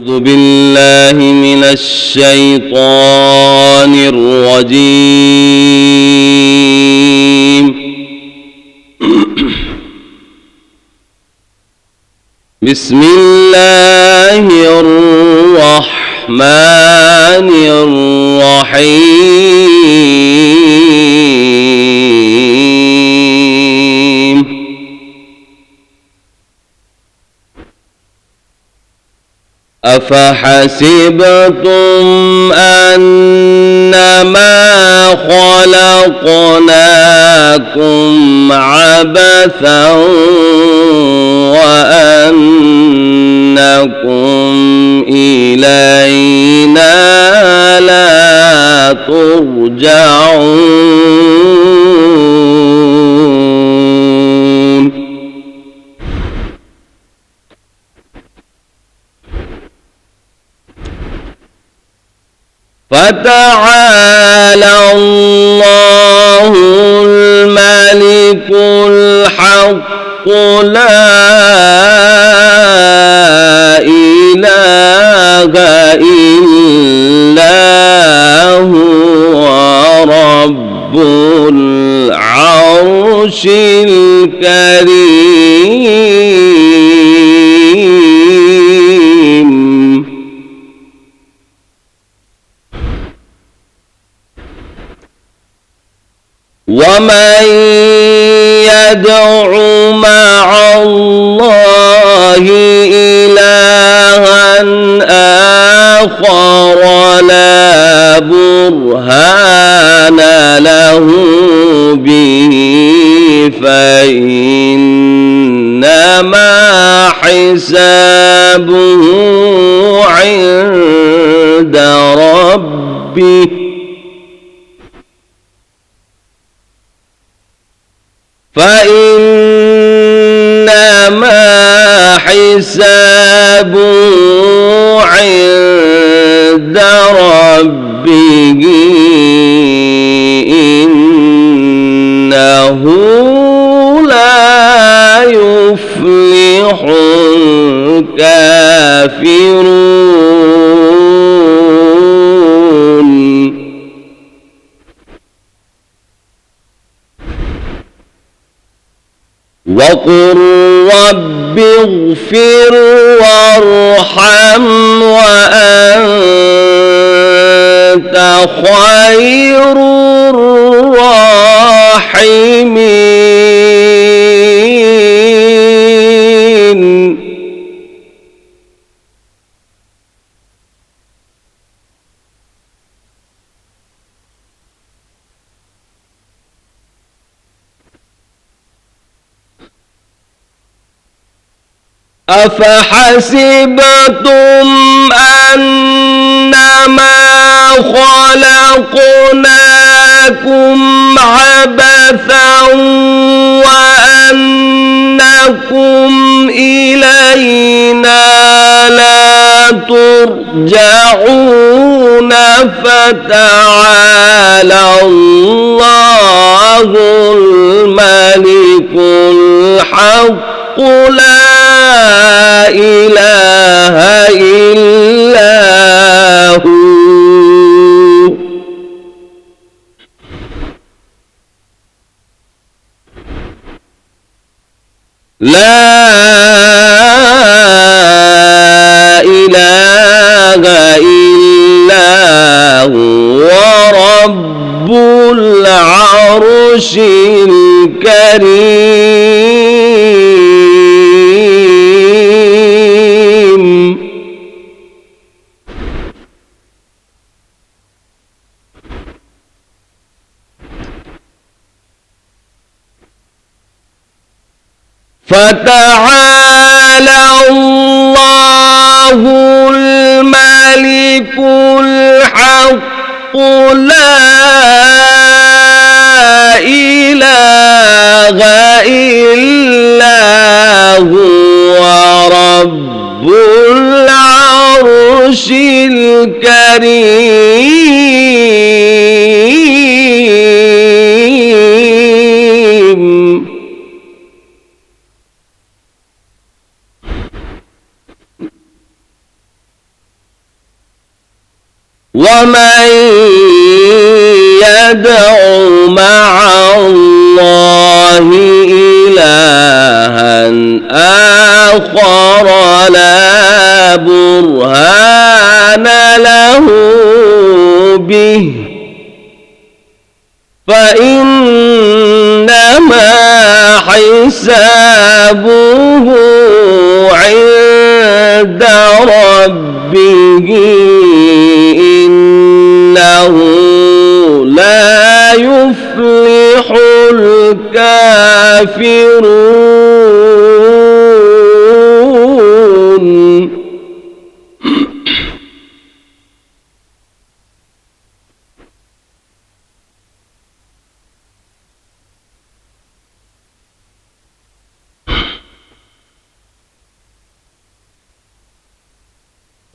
أعوذ بالله من الشيطان الرجيم. بسم الله الرحمن الرحيم. أفحسبتم أنما خلقناكم عبثا وأنكم إلينا لا ترجعون. فتعالى الله الملك الحق لا إله إلا هو رب العرش الكريم. ومن يدع مع الله إلها آخر لا برهان له به فإنما حسابه عند ربه فإنما حسابه عند ربه إنه لا يفلح الكافرون. وقل رب اغفر وارحم وأنت خير الراحمين. أفحسبتم أنما خلقناكم عبثا وأنكم إلينا لا ترجعون. فتعالى الله الملك الحق لا إله إلا هو. لا إله إلا هو رب العرش الكريم. فتعالى الله الملك الحق لا إله إلا هو رب العرش الكريم. ومن يدع مع الله إلها آخر لا برهان له به فإنما حسابه عند ربه إنه لا يفلح الكافرون.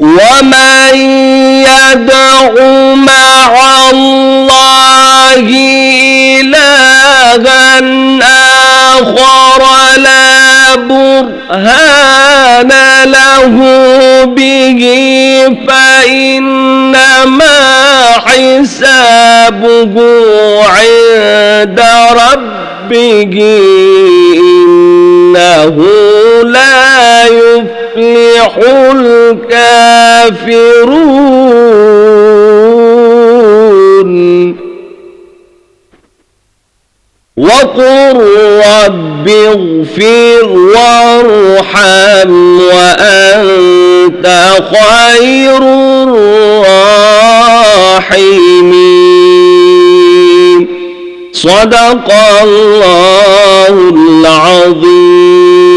ومن يدع مع الله إلها آخر لا برهان له به فإنما حسابه عند ربه إنه لا يفلح الكافرون. وقل رب اغفر وارحم وأنت خير الراحمين. صدق الله العظيم.